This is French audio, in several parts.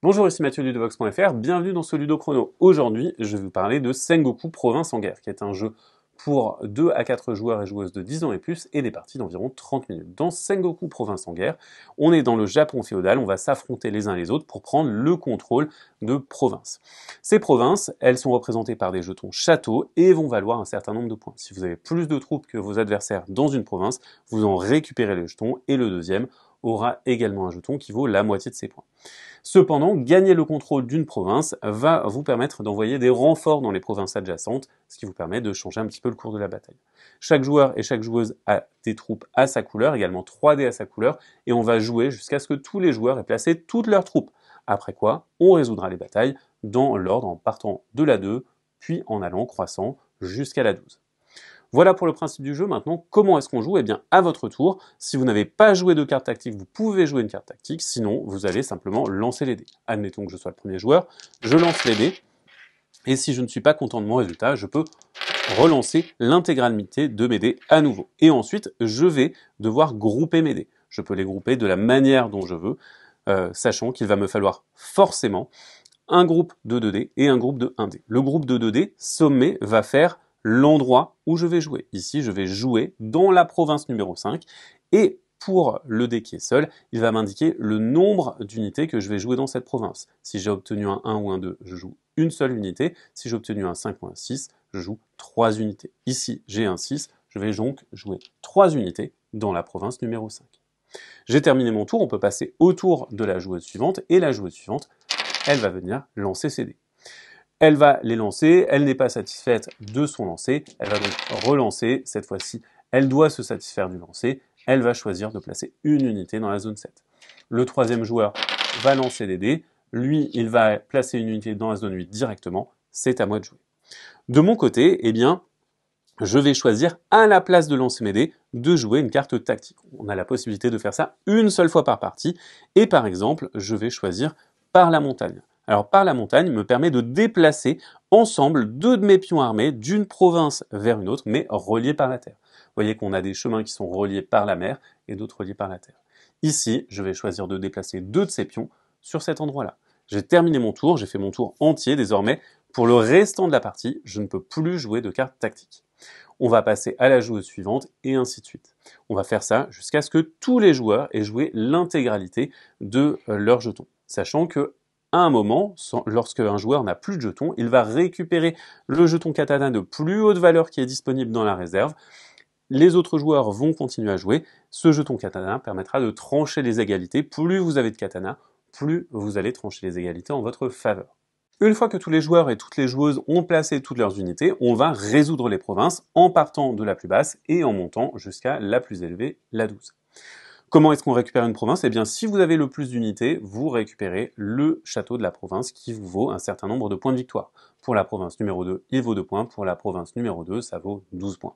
Bonjour, ici Mathieu Ludovox.fr, bienvenue dans ce Ludo Chrono. Aujourd'hui, je vais vous parler de Sengoku Province en guerre, qui est un jeu pour 2 à 4 joueurs et joueuses de 10 ans et plus, et des parties d'environ 30 minutes. Dans Sengoku Province en guerre, on est dans le Japon féodal, on va s'affronter les uns les autres pour prendre le contrôle de provinces. Ces provinces, elles sont représentées par des jetons châteaux et vont valoir un certain nombre de points. Si vous avez plus de troupes que vos adversaires dans une province, vous en récupérez le jeton, et le deuxième aura également un jeton qui vaut la moitié de ses points. Cependant, gagner le contrôle d'une province va vous permettre d'envoyer des renforts dans les provinces adjacentes, ce qui vous permet de changer un petit peu le cours de la bataille. Chaque joueur et chaque joueuse a des troupes à sa couleur, également 3 dés à sa couleur, et on va jouer jusqu'à ce que tous les joueurs aient placé toutes leurs troupes. Après quoi, on résoudra les batailles dans l'ordre en partant de la 2, puis en allant croissant jusqu'à la 12. Voilà pour le principe du jeu. Maintenant, comment est-ce qu'on joue? Eh bien, à votre tour, si vous n'avez pas joué de carte tactique, vous pouvez jouer une carte tactique, sinon vous allez simplement lancer les dés. Admettons que je sois le premier joueur, je lance les dés, et si je ne suis pas content de mon résultat, je peux relancer l'intégralité de mes dés à nouveau. Et ensuite, je vais devoir grouper mes dés. Je peux les grouper de la manière dont je veux, sachant qu'il va me falloir forcément un groupe de 2 dés et un groupe de 1 dé. Le groupe de 2 dés, sommé, va faire l'endroit où je vais jouer. Ici, je vais jouer dans la province numéro 5, et pour le dé qui est seul, il va m'indiquer le nombre d'unités que je vais jouer dans cette province. Si j'ai obtenu un 1 ou un 2, je joue une seule unité. Si j'ai obtenu un 5 ou un 6, je joue 3 unités. Ici, j'ai un 6, je vais donc jouer 3 unités dans la province numéro 5. J'ai terminé mon tour, on peut passer au tour de la joueuse suivante, et la joueuse suivante, elle va venir lancer ses dés. Elle va les lancer, elle n'est pas satisfaite de son lancer, elle va donc relancer, cette fois-ci, elle doit se satisfaire du lancer, elle va choisir de placer une unité dans la zone 7. Le troisième joueur va lancer des dés, lui, il va placer une unité dans la zone 8 directement, c'est à moi de jouer. De mon côté, eh bien, je vais choisir, à la place de lancer mes dés, de jouer une carte tactique. On a la possibilité de faire ça une seule fois par partie, et par exemple, je vais choisir par la montagne. Alors par la montagne me permet de déplacer ensemble 2 de mes pions armés d'une province vers une autre, mais reliés par la terre. Vous voyez qu'on a des chemins qui sont reliés par la mer et d'autres reliés par la terre. Ici, je vais choisir de déplacer 2 de ces pions sur cet endroit-là. J'ai terminé mon tour, j'ai fait mon tour entier. Désormais, pour le restant de la partie, je ne peux plus jouer de cartes tactiques. On va passer à la joueuse suivante et ainsi de suite. On va faire ça jusqu'à ce que tous les joueurs aient joué l'intégralité de leurs jetons. Sachant que à un moment, lorsque un joueur n'a plus de jetons, il va récupérer le jeton katana de plus haute valeur qui est disponible dans la réserve. Les autres joueurs vont continuer à jouer. Ce jeton katana permettra de trancher les égalités. Plus vous avez de katana, plus vous allez trancher les égalités en votre faveur. Une fois que tous les joueurs et toutes les joueuses ont placé toutes leurs unités, on va résoudre les provinces en partant de la plus basse et en montant jusqu'à la plus élevée, la 12. Comment est-ce qu'on récupère une province? Eh bien, si vous avez le plus d'unités, vous récupérez le château de la province qui vous vaut un certain nombre de points de victoire. Pour la province numéro 2, il vaut 2 points. Pour la province numéro 2, ça vaut 12 points.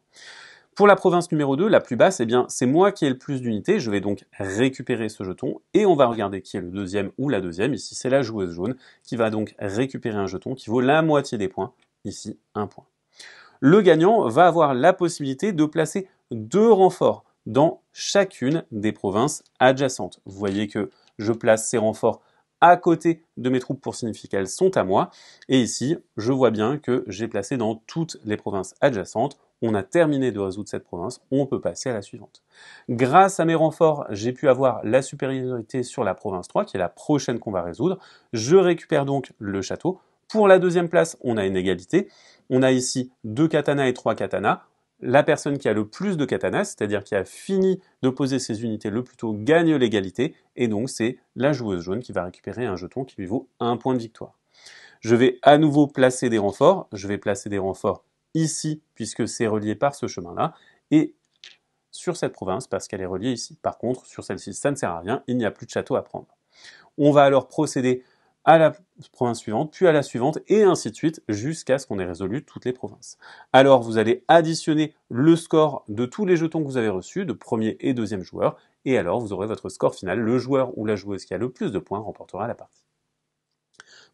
Pour la province numéro 2, la plus basse, eh bien, c'est moi qui ai le plus d'unités. Je vais donc récupérer ce jeton et on va regarder qui est le deuxième ou la deuxième. Ici, c'est la joueuse jaune qui va donc récupérer un jeton qui vaut la moitié des points. Ici, 1 point. Le gagnant va avoir la possibilité de placer 2 renforts dans chacune des provinces adjacentes. Vous voyez que je place ces renforts à côté de mes troupes pour signifier qu'elles sont à moi. Et ici, je vois bien que j'ai placé dans toutes les provinces adjacentes. On a terminé de résoudre cette province, on peut passer à la suivante. Grâce à mes renforts, j'ai pu avoir la supériorité sur la province 3, qui est la prochaine qu'on va résoudre. Je récupère donc le château. Pour la deuxième place, on a une égalité. On a ici 2 katanas et 3 katanas. La personne qui a le plus de katanas, c'est-à-dire qui a fini de poser ses unités le plus tôt, gagne l'égalité, et donc c'est la joueuse jaune qui va récupérer un jeton qui lui vaut 1 point de victoire. Je vais à nouveau placer des renforts, je vais placer des renforts ici, puisque c'est relié par ce chemin-là, et sur cette province, parce qu'elle est reliée ici. Par contre, sur celle-ci, ça ne sert à rien, il n'y a plus de château à prendre. On va alors procéder à la province suivante, puis à la suivante, et ainsi de suite, jusqu'à ce qu'on ait résolu toutes les provinces. Alors, vous allez additionner le score de tous les jetons que vous avez reçus, de premier et deuxième joueur, et alors vous aurez votre score final. Le joueur ou la joueuse qui a le plus de points remportera la partie.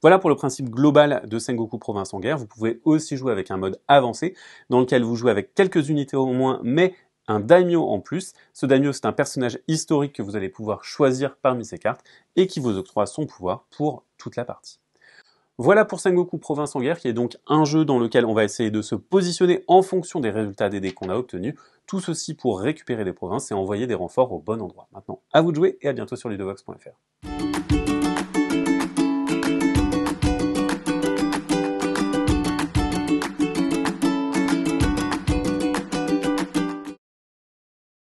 Voilà pour le principe global de Sengoku Province en guerre. Vous pouvez aussi jouer avec un mode avancé, dans lequel vous jouez avec quelques unités au moins, mais un daimyo en plus. Ce daimyo, c'est un personnage historique que vous allez pouvoir choisir parmi ces cartes et qui vous octroie son pouvoir pour toute la partie. Voilà pour Sengoku Province en guerre, qui est donc un jeu dans lequel on va essayer de se positionner en fonction des résultats des dés qu'on a obtenus, tout ceci pour récupérer des provinces et envoyer des renforts au bon endroit. Maintenant, à vous de jouer et à bientôt sur ludovox.fr.